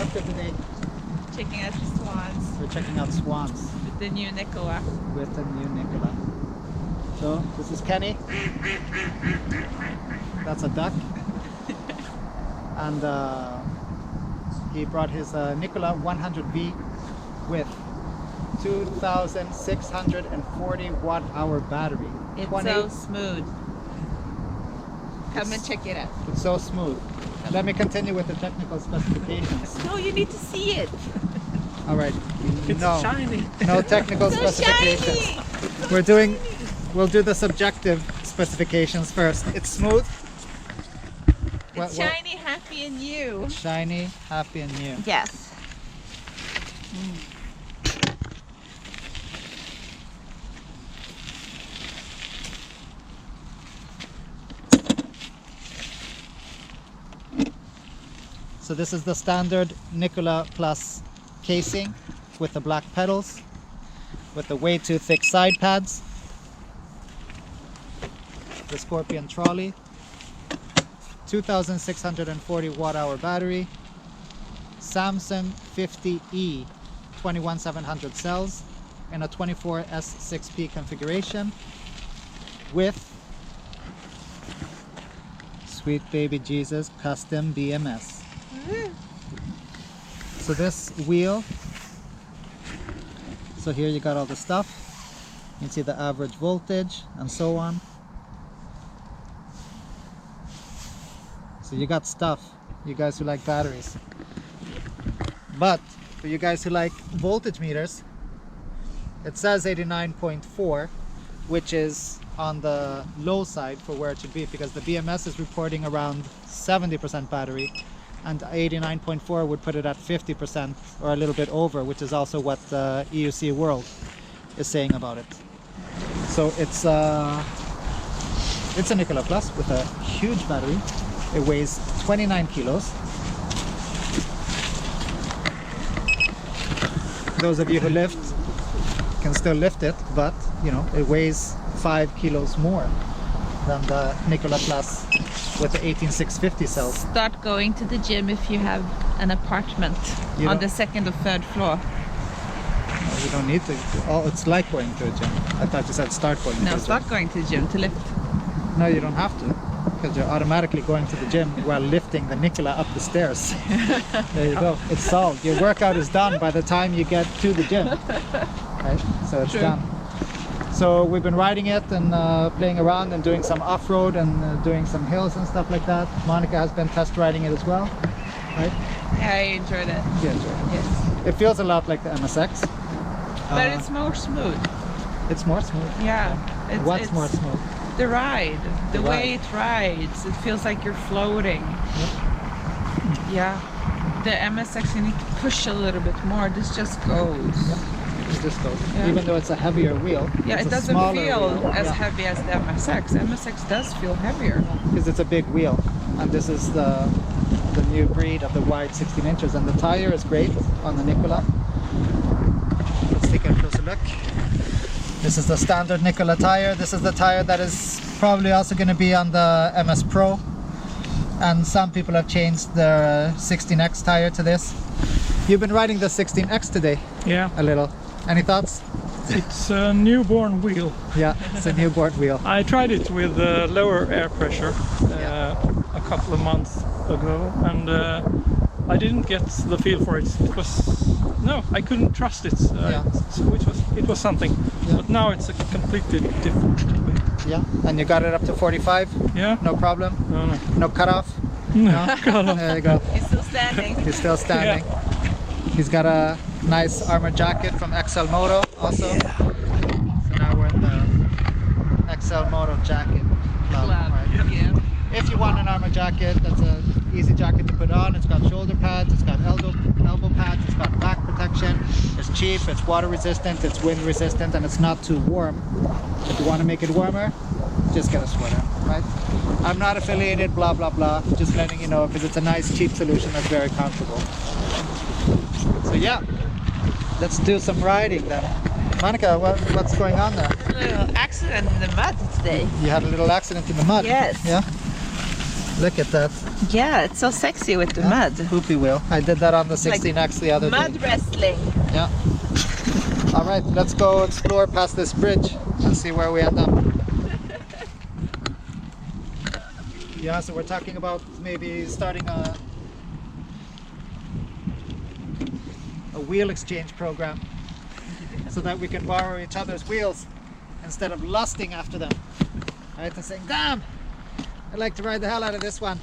up to today? Checking out the swans We're checking out swans with the new Nikola. with the new Nikola. So this is Kenny. That's a duck. And he brought his Nikola 100V with 2,640 watt-hour battery. It's so smooth. Come and check it out. It's so smooth. Let me continue with the technical specifications. No, you need to see it. All right. It's shiny. No technical So specifications. shiny. We'll do the subjective specifications first. It's smooth. It's shiny, happy, and new. Shiny, happy, and new. Yes. So this is the standard Nikola Plus casing with the black pedals, with the way too thick side pads, the Scorpion trolley, 2,640 watt-hour battery, Samsung 50E 21700 cells in a 24S6P configuration with Sweet Baby Jesus custom BMS. So this wheel, so here you got all the stuff. You can see the average voltage and so on. So you got stuff, you guys who like batteries. But for you guys who like voltage meters, it says 89.4, which is on the low side for where it should be, because the BMS is reporting around 70% battery, and 89.4 would put it at 50% or a little bit over, which is also what the EUC World is saying about it. So it's a Nikola Plus with a huge battery. It weighs 29 kilos. Those of you who lift can still lift it, but you know, it weighs 5 kilos more than the Nikola Plus with the 18650 cells. Start going to the gym if you have an apartment on the second or third floor. No, you don't need to. Oh, it's like going to a gym. I thought you said start going to No, a start gym. going to the gym to lift. No, you don't have to, because you're automatically going to the gym while lifting the Nikola up the stairs. There you go. It's solved. Your workout is done by the time you get to the gym. Right? So it's done. So we've been riding it and playing around and doing some off-road and doing some hills and stuff like that. Monica has been test riding it as well, right? Yeah, I enjoyed it. Yeah, enjoyed it. Yes. It feels a lot like the MSX. But it's more smooth. It's more smooth. Yeah. What's more smooth? The ride. The The way ride. it rides. It feels like you're floating. Yeah. The MSX, you need to push a little bit more. This just goes. It just goes. Yeah. Even though it's a heavier wheel. Yeah, it's it a doesn't smaller feel wheel. as heavy as the MSX. MSX does feel heavier. Because it's a big wheel, and this is the new breed of the wide 16 inches, and the tire is great on the Nikola. Let's take a closer look. This is the standard Nikola tire. This is the tire that is probably also going to be on the MS Pro, and some people have changed their 16X tire to this. You've been riding the 16X today. Yeah, A little. Any thoughts? it's a newborn wheel. Yeah, it's a newborn wheel. I tried it with lower air pressure a couple of months ago, and I didn't get the feel for it. It was I couldn't trust it. So it was something. Yeah. But now it's a completely different way. Yeah, and you got it up to 45. Yeah. No problem. No. No cutoff. No. There you go. He's still standing. He's still standing. He's got a nice armor jacket from XL Moto also. So now we're in the XL Moto jacket club. Right? Yeah. If you want an armor jacket, that's an easy jacket to put on. It's got shoulder pads, it's got elbow pads, it's got back protection. It's cheap, it's water resistant, it's wind resistant, and it's not too warm. If you want to make it warmer, just get a sweater, right? I'm not affiliated, blah blah blah. Just letting you know, because it's a nice cheap solution that's very comfortable. So yeah, let's do some riding then. Monica, what's going on there? A little accident in the mud today. You had a little accident in the mud. Yes. Yeah. Look at that. Yeah, it's so sexy with the mud. Poopy wheel. I did that on the 16X the other Mud day. wrestling. Yeah. All right, let's go explore past this bridge and see where we end up. Yeah, so we're talking about maybe starting a wheel exchange program so that we can borrow each other's wheels instead of lusting after them. Right, and saying, damn, I'd like to ride the hell out of this one.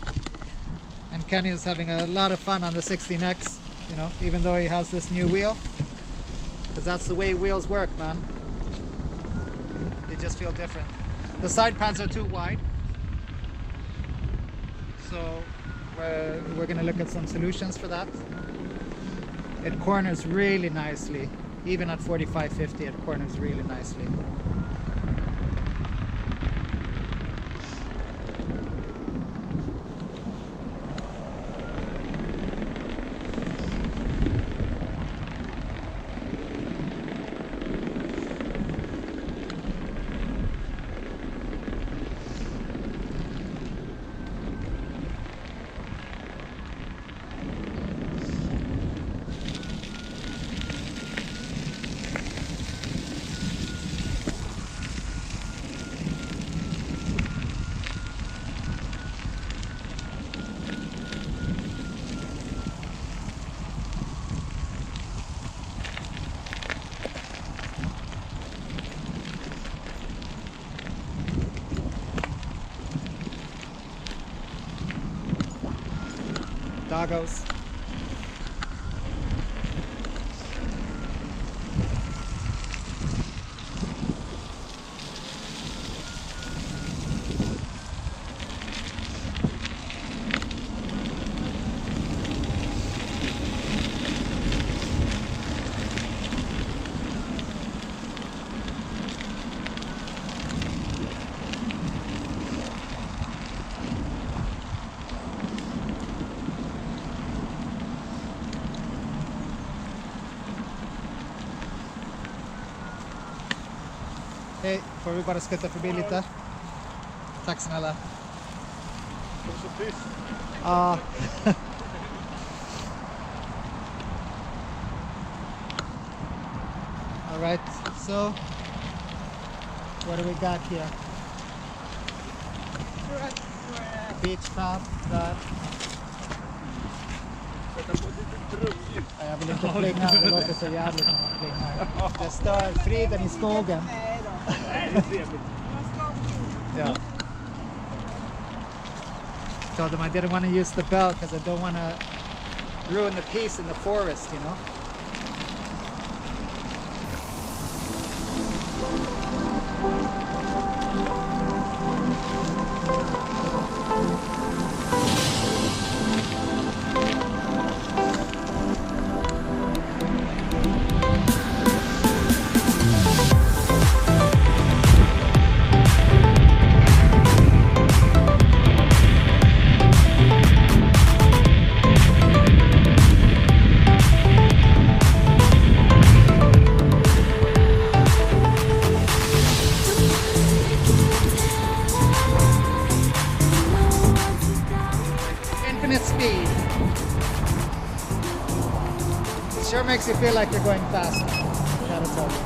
And Kenny is having a lot of fun on the 16X, you know, even though he has this new wheel. Because that's the way wheels work, man. They just feel different. The side pads are too wide. So we're going to look at some solutions for that. It corners really nicely. Even at 45-50, it corners really nicely. Doggos. Hej, får vi bara skutta förbi lite? Tack snälla. Det är så tyst. Ja. All right, so what do we got here? Beach top, that. Ja, jag vill inte plinga, det låter så jävligt när man plingar. Det stör friden i skogen. Yeah. Told them I didn't want to use the bell because I don't want to ruin the peace in the forest, you know. Speed. It sure makes you feel like you're going fast. Gotta tell you.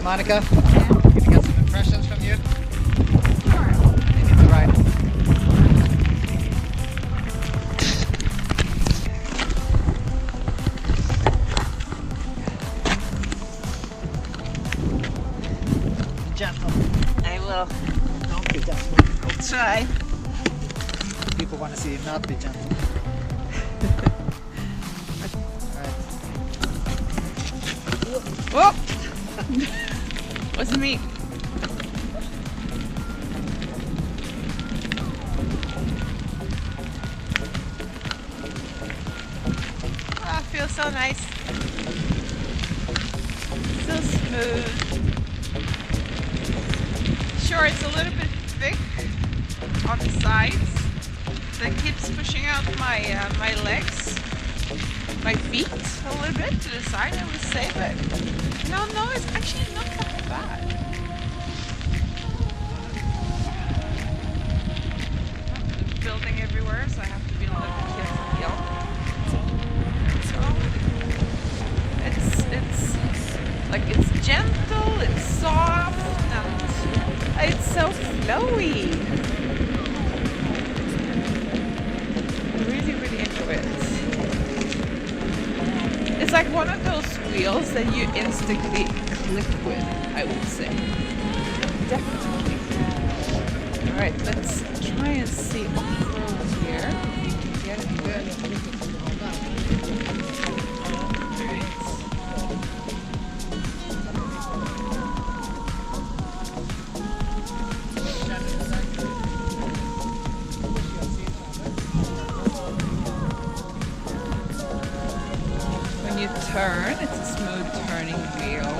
Monica, can I get some impressions from you? Sure. You need to ride. Gentle. I will. Don't be gentle. I'll try. People want to see you not be gentle. Alright. Oh! Wasn't me. Ah, feels so nice. So smooth. Sure, it's a little bit thick on the sides. That keeps pushing out my my legs, my feet a little bit to the side, I would say, but no, it's actually not that bad. There's building everywhere, so I have to be a little bit careful. So it's like it's gentle, it's soft, and it's so flowy. It's like one of those wheels that you instantly click with, I would say. Definitely. Alright, let's try and see off-road here. Get it good. Turn, it's a smooth turning wheel.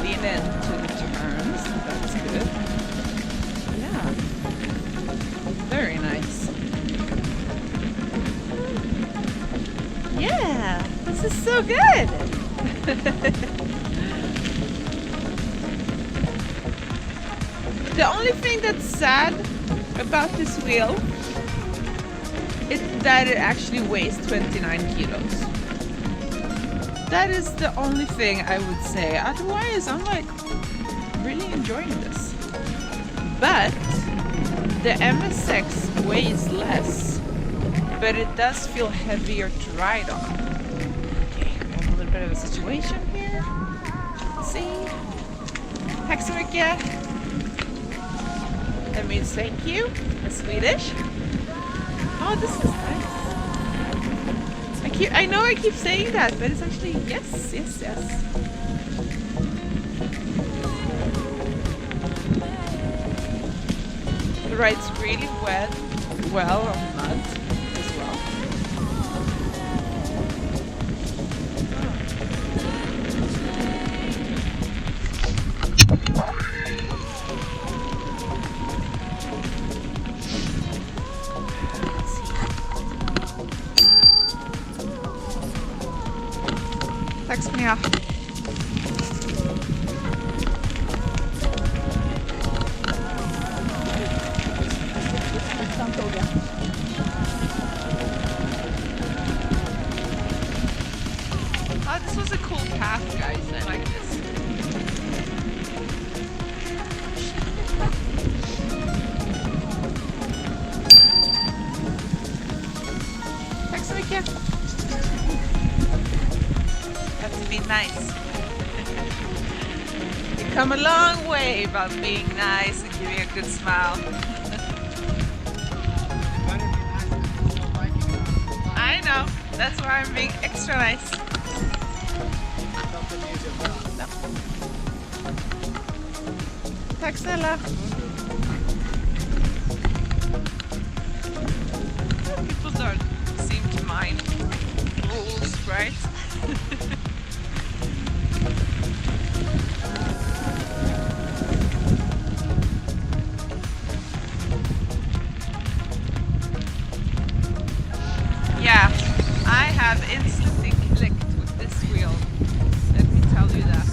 Lean into the turns, that's good. Yeah, very nice. Yeah, this is so good. The only thing that's sad about this wheel is that it actually weighs 29 kilos. That is the only thing I would say. Otherwise, I'm like really enjoying this. But the MSX weighs less, but it does feel heavier to ride on. Okay, we have a little bit of a situation here. Let's see. Tack så mycket. That means thank you in Swedish. Oh, this is nice. I know I keep saying that, but it's actually yes. It rides really well on mud as well. Tack ska ni ha. Oh, this was a cool path, guys. I like this. Tack så mycket. Have to be nice. You come a long way by being nice and giving a good smile. I know. That's why I'm being extra nice. No. Tack snälla. People don't seem to mind rules, right? Yeah, I have instantly clicked with this wheel. Let me tell you that.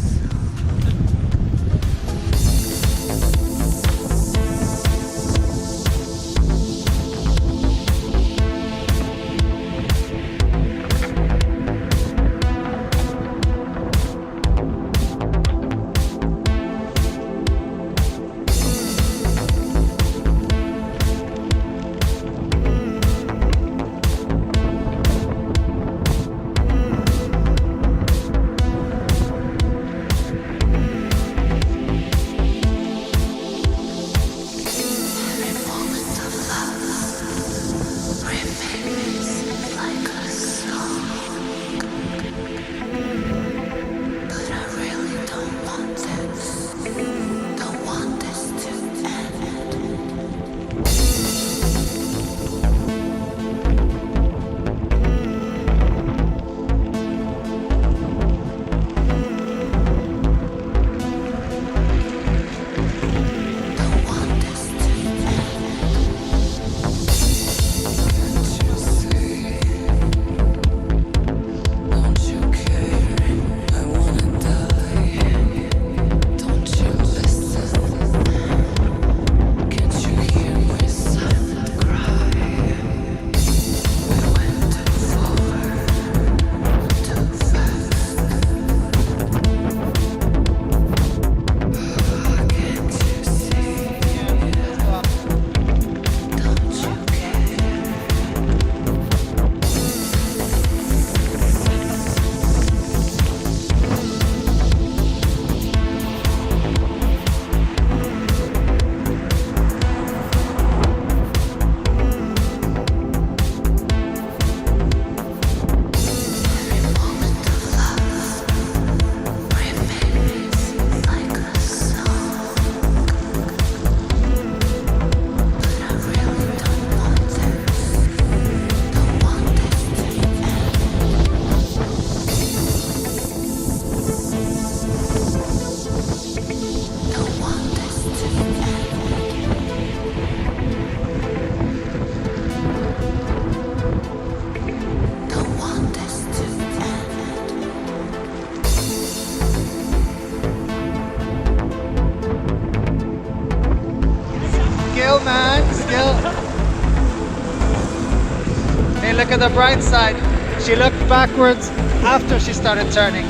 look at the bright side. She looked backwards after she started turning.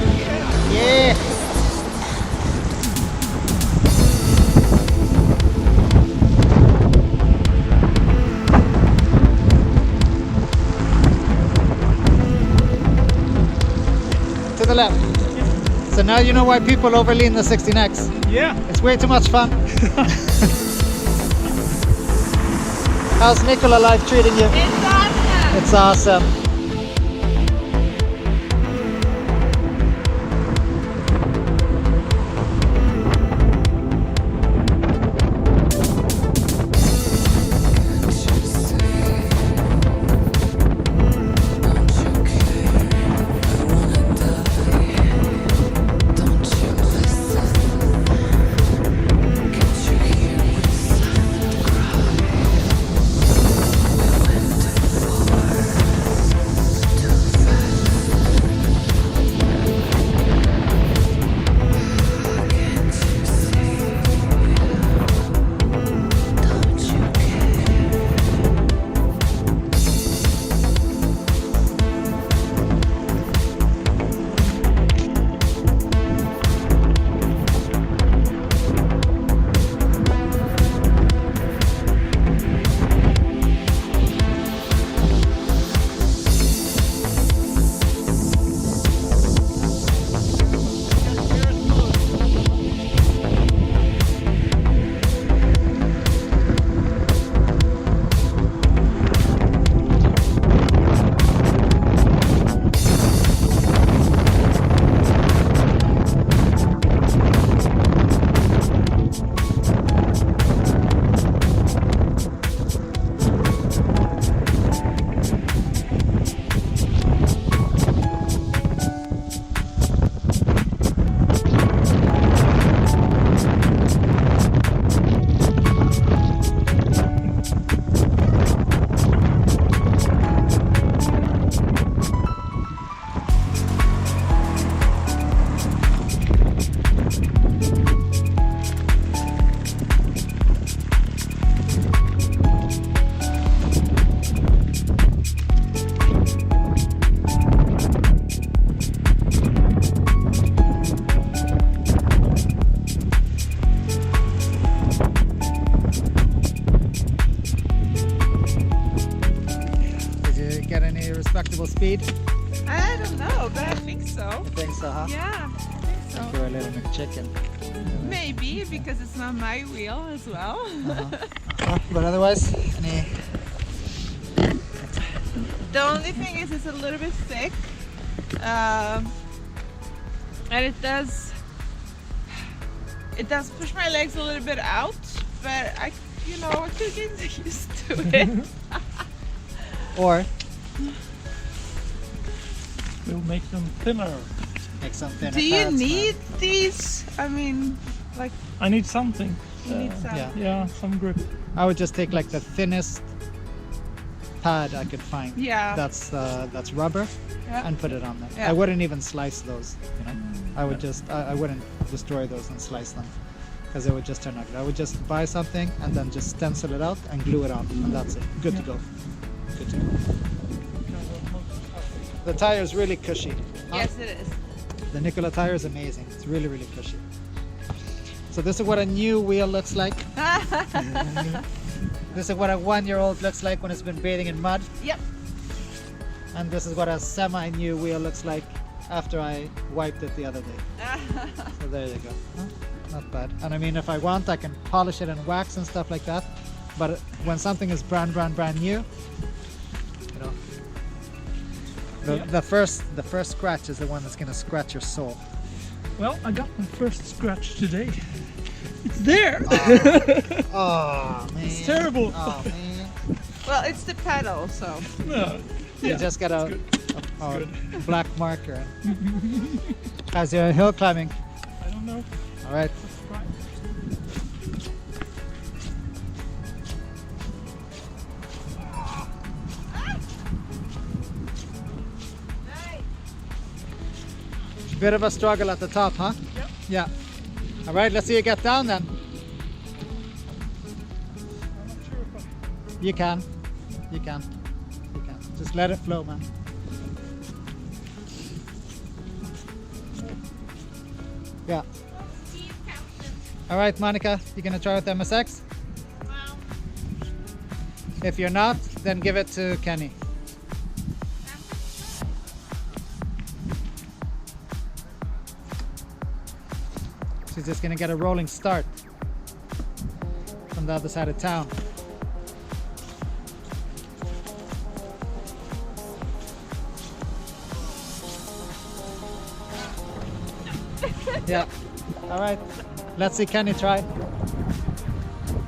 Yeah. To the left. So now you know why people overlean the 16X. Yeah. It's way too much fun. How's Nikola life treating you? It's awesome. It's awesome. Respectable speed? I don't know, but I think so. You think so, huh? Yeah, I think so. You're a little McChicken. Maybe because it's not my wheel as well. But otherwise, The only thing is it's a little bit thick, and it does push my legs a little bit out, but I could get used to it. or We'll make them thinner. make some thinner Do you pads, need these? I mean, like, I need something. you need some. yeah. Yeah, some grip. I would just take like the thinnest pad I could find. Yeah. That's rubber, Yeah. and put it on there. Yeah. I wouldn't even slice those. I would just I wouldn't destroy those and slice them, because it would just turn out good. I would just buy something and then just stencil it out and glue it on, and that's it. Good to go. Good to go. The tire is really cushy. Huh? Yes, it is. The Nikola tire is amazing. It's really, really cushy. So this is what a new wheel looks like. This is what a 1-year-old looks like when it's been bathing in mud. Yep. And this is what a semi-new wheel looks like after I wiped it the other day. So there you go. Huh? Not bad. And I mean, if I want, I can polish it and wax and stuff like that. But when something is brand new, the first scratch is the one that's gonna scratch your soul. Well, I got my first scratch today. It's there. Oh man. It's terrible. Oh man. Well, it's the pedal, so. No. You just got a good. black marker. How's your hill climbing? I don't know. All right. Let's try. Bit of a struggle at the top, huh? Yep. Yeah. All right, let's see you get down then. I'm not sure if You can. You can. You can. Just let it flow, man. Yeah. All right, Monica, you gonna try with MSX? Well, If you're not, then give it to Kenny. She's just gonna get a rolling start from the other side of town. Yeah. All right. Let's see Kenny try.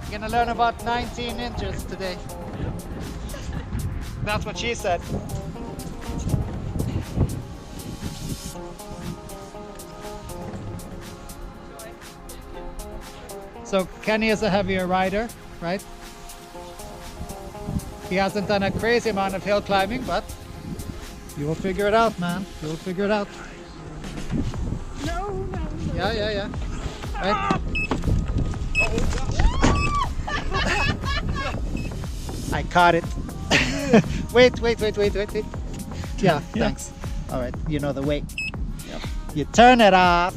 You're gonna learn about 19 inches today. That's what she said. So Kenny is a heavier rider, right? He hasn't done a crazy amount of hill climbing, but you will figure it out, man. You will figure it out. no. Yeah. Right? I caught it. Wait. Yeah, thanks. All right, you know the way. Yep. You turn it off,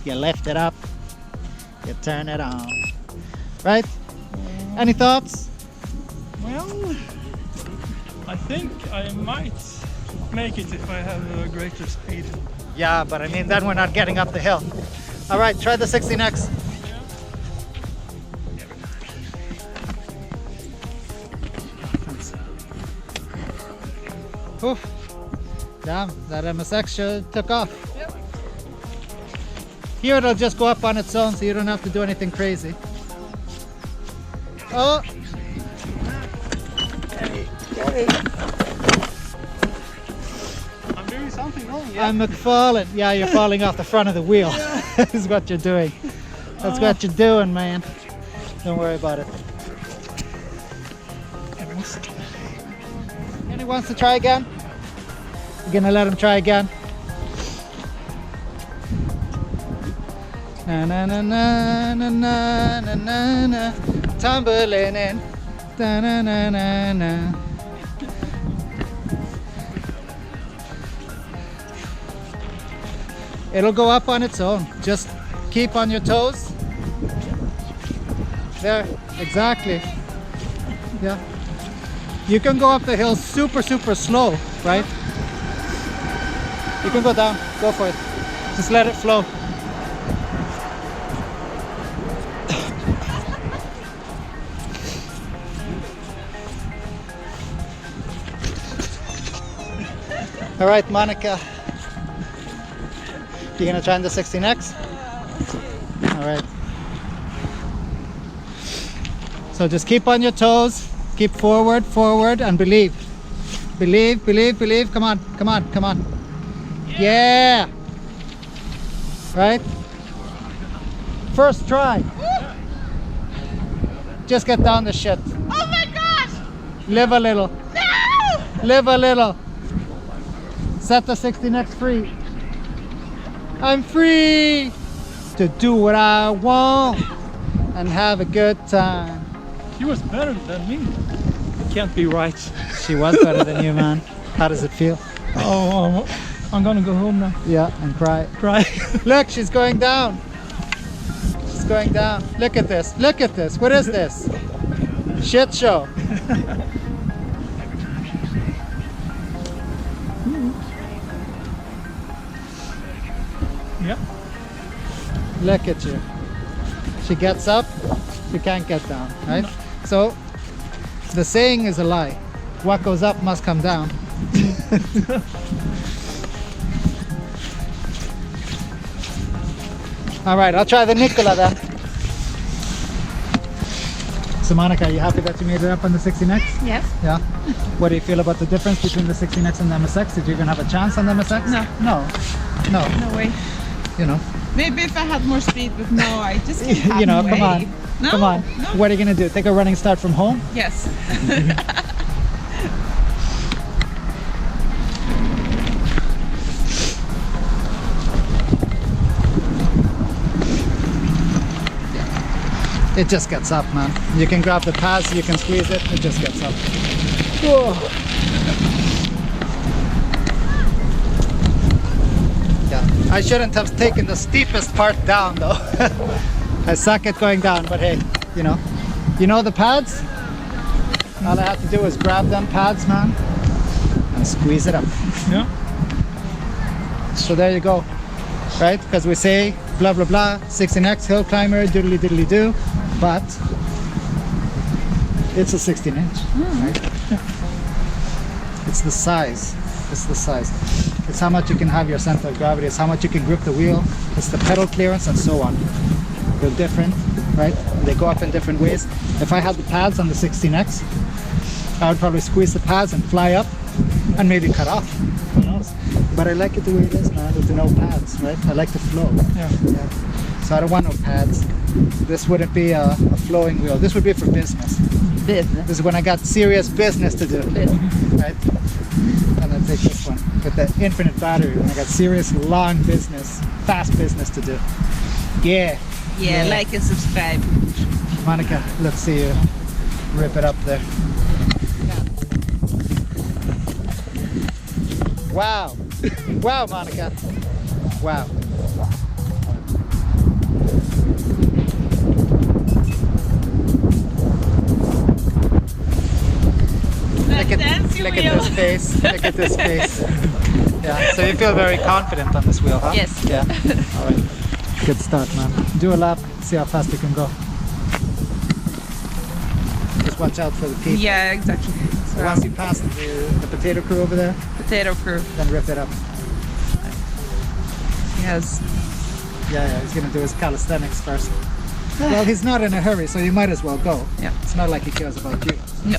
you lift it up, you turn it on. Right? Any thoughts? Well, I think I might make it if I have a greater speed. Yeah, but I mean, then we're not getting up the hill. All right, try the 16X. Oof. Damn, that MSX sure took off. Yep. Here it'll just go up on its own, so you don't have to do anything crazy. Oh! I'm doing something wrong. I'm falling. Yeah, you're falling off the front of the wheel. Is what you're doing. That's what you're doing, man. Don't worry about it. Anyone wants to try again? We're gonna let him try again. Na na na na na na na na na, tumbling in. Da na na na na. It'll go up on its own. Just keep on your toes. There, exactly. Yeah. You can go up the hill super slow, right? You can go down, go for it. Just let it flow. All right, Monica. You gonna try on the 16X? All right. So just keep on your toes, keep forward, and believe. Believe. Come on. Yeah. Right? First try. Just get down the shit. Oh my gosh! Live a little. No! Live a little. Set the 16X free. I'm free to do what I want and have a good time. She was better than me. It can't be right. She was better than you, man. How does it feel? Oh, I'm gonna go home now. Yeah, and cry. Cry. Look, she's going down. She's going down. Look at this. What is this? Shit show. Yeah. Look at you. She gets up, she can't get down, right? No. So the saying is a lie. What goes up must come down. All right, I'll try the Nikola then. So Monica, are you happy that you made it up on the 16X? Yes. Yeah. What do you feel about the difference between the 16X and the MSX? Did you even have a chance on the MSX? No. No. No way. You know. Maybe if I had more speed, but no, I just can't have you know, way. come on. No, Come on. no. What are you gonna do? Take a running start from home? Yes. It just gets up, man. You can grab the pads, you can squeeze it, it just gets up. Whoa. Yeah, I shouldn't have taken the steepest part down though. I suck at going down, but hey, you know the pads? All I have to do is grab them pads, man, and squeeze it up. Yeah. So there you go, right? Because we say blah blah blah, 16x hill climber, doodly diddly do, but it's a 16-inch, right? It's the size. It's the size. It's how much you can have your center of gravity. It's how much you can grip the wheel. It's the pedal clearance and so on. They're different, right? They go up in different ways. If I had the pads on the 16x, I would probably squeeze the pads and fly up and maybe cut off. Who knows? But I like it the way it is, man, with no pads, right? I like the flow. Yeah. So I don't want no pads. This wouldn't be a flowing wheel. This would be for business. Business. This is when I got serious business to do, right? And then take this one with the infinite battery when I got serious, long business, fast business to do. Yeah. Yeah, like and subscribe. Monica, let's see you rip it up there. Wow. Wow, Monica. Wow. Look at this face. Look at this face. Yeah. So you feel very confident on this wheel, huh? Yes. Yeah. All right. Good start, man. Do a lap. See how fast you can go. Just watch out for the teeth. Yeah, exactly. So once you pass the potato crew over there, Potato crew. then rip it up. Yes. Yeah, he's gonna do his calisthenics first. Well, he's not in a hurry, so you might as well go. Yeah. It's not like he cares about you. No.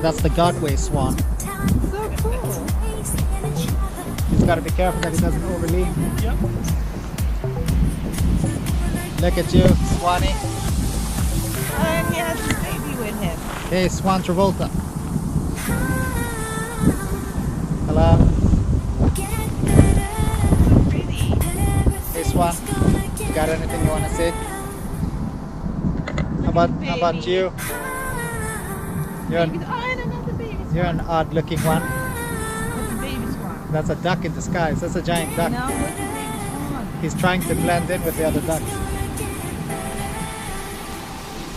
That's the Godway swan. So cool. He's got to be careful that he doesn't overlean. Yep. Look at you, Swanee. And he has his baby with him. Hey, Swan Travolta. Hello. So pretty. Hey, Swan. You got anything you want to say? How about you? You're Oh, and another baby swan. You're an odd-looking one. What's a baby swan? That's a duck in disguise. That's a giant duck. No, what's a baby swan? He's trying to blend in with the other ducks.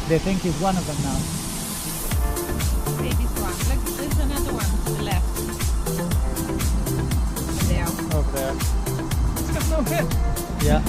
They think he's one of them now. Baby swan. Look, there's another one to the left. There. Over there. It's got no head. Yeah.